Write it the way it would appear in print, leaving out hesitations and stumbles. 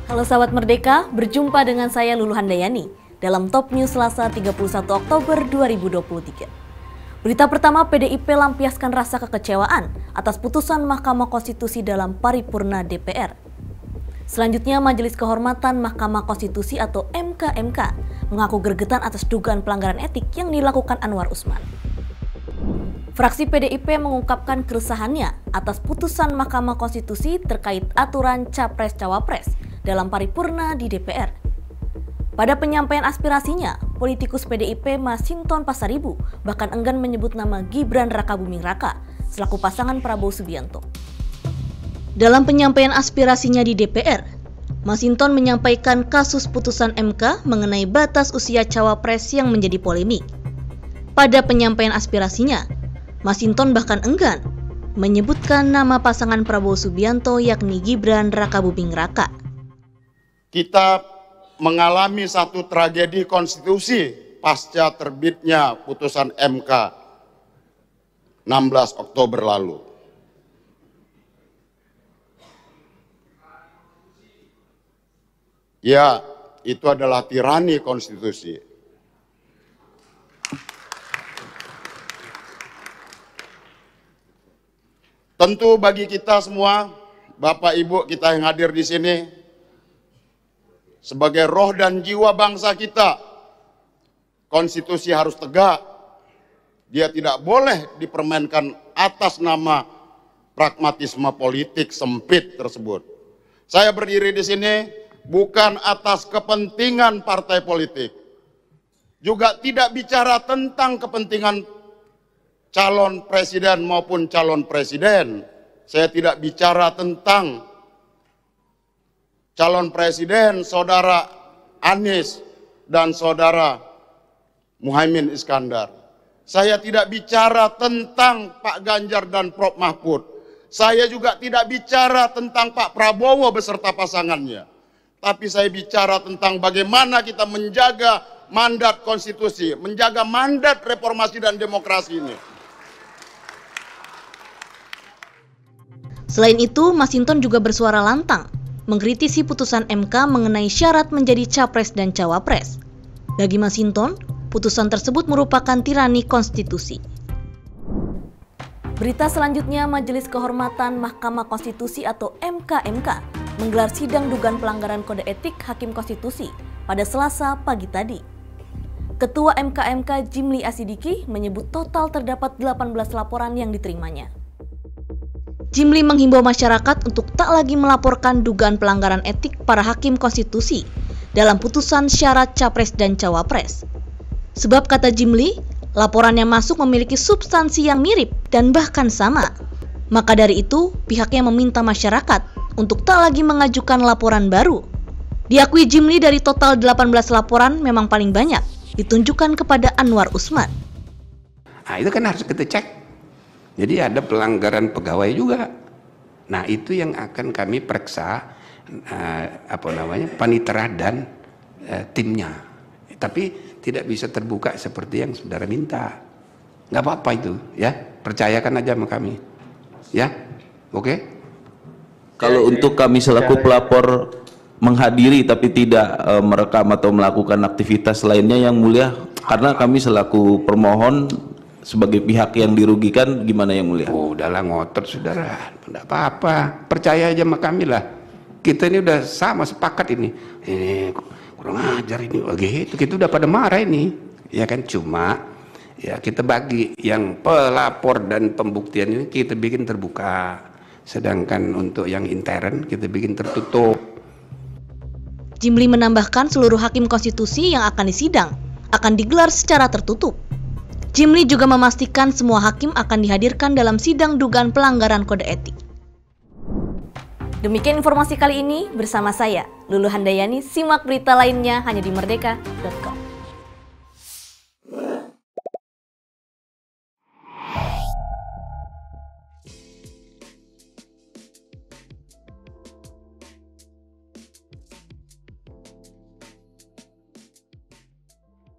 Halo sahabat Merdeka, berjumpa dengan saya Lulu Handayani dalam Top News Selasa 31 Oktober 2023. Berita pertama, PDIP lampiaskan rasa kekecewaan atas putusan Mahkamah Konstitusi dalam paripurna DPR. Selanjutnya, Majelis Kehormatan Mahkamah Konstitusi atau MKMK mengaku gregetan atas dugaan pelanggaran etik yang dilakukan Anwar Usman. Fraksi PDIP mengungkapkan keresahannya atas putusan Mahkamah Konstitusi terkait aturan Capres-Cawapres dalam paripurna di DPR. Pada penyampaian aspirasinya, politikus PDIP Masinton Pasaribu bahkan enggan menyebut nama Gibran Rakabuming Raka selaku pasangan Prabowo Subianto. Dalam penyampaian aspirasinya di DPR, Masinton menyampaikan kasus putusan MK mengenai batas usia cawapres yang menjadi polemik. Pada penyampaian aspirasinya, Masinton bahkan enggan menyebutkan nama pasangan Prabowo Subianto yakni Gibran Rakabuming Raka. Kita mengalami satu tragedi konstitusi pasca terbitnya putusan MK 16 Oktober lalu. Ya, itu adalah tirani konstitusi. Tentu bagi kita semua, Bapak Ibu kita yang hadir di sini, sebagai roh dan jiwa bangsa kita, konstitusi harus tegak. Dia tidak boleh dipermainkan atas nama pragmatisme politik sempit tersebut. Saya berdiri di sini bukan atas kepentingan partai politik. Juga tidak bicara tentang kepentingan calon presiden maupun calon presiden. Saya tidak bicara tentang calon presiden saudara Anies dan saudara Muhaimin Iskandar. Saya tidak bicara tentang Pak Ganjar dan Prof Mahfud. Saya juga tidak bicara tentang Pak Prabowo beserta pasangannya. Tapi saya bicara tentang bagaimana kita menjaga mandat konstitusi, menjaga mandat reformasi dan demokrasi ini. Selain itu, Masinton juga bersuara lantang mengkritisi putusan MK mengenai syarat menjadi capres dan cawapres. Bagi Masinton, putusan tersebut merupakan tirani konstitusi. Berita selanjutnya, Majelis Kehormatan Mahkamah Konstitusi atau MKMK menggelar sidang dugaan pelanggaran kode etik Hakim Konstitusi pada Selasa pagi tadi. Ketua MKMK Jimli Asidiki menyebut total terdapat 18 laporan yang diterimanya. Jimli menghimbau masyarakat untuk tak lagi melaporkan dugaan pelanggaran etik para hakim konstitusi dalam putusan syarat capres dan cawapres. Sebab kata Jimli, laporan yang masuk memiliki substansi yang mirip dan bahkan sama. Maka dari itu, pihaknya meminta masyarakat untuk tak lagi mengajukan laporan baru. Diakui Jimli dari total 18 laporan memang paling banyak ditunjukkan kepada Anwar Usman. Nah, itu kan harus kita cek. Jadi ada pelanggaran pegawai juga. Nah, itu yang akan kami periksa panitera dan timnya. Tapi tidak bisa terbuka seperti yang saudara minta. Nggak apa-apa itu, ya. Percayakan aja sama kami. Ya, oke? Kalau untuk kami selaku pelapor menghadiri tapi tidak merekam atau melakukan aktivitas lainnya yang mulia, karena kami selaku permohon sebagai pihak yang dirugikan, gimana yang mulia? Udahlah ngotot saudara, tidak apa-apa, percaya aja sama kami lah. Kita ini udah sama sepakat ini kurang ajar ini, gitu, kita udah pada marah ini, ya kan. Cuma ya kita bagi yang pelapor dan pembuktian ini kita bikin terbuka, sedangkan untuk yang intern kita bikin tertutup. Jimli menambahkan seluruh hakim konstitusi yang akan disidang akan digelar secara tertutup. Jimli juga memastikan semua hakim akan dihadirkan dalam sidang dugaan pelanggaran kode etik. Demikian informasi kali ini bersama saya, Lulu Handayani. Simak berita lainnya hanya di merdeka.com.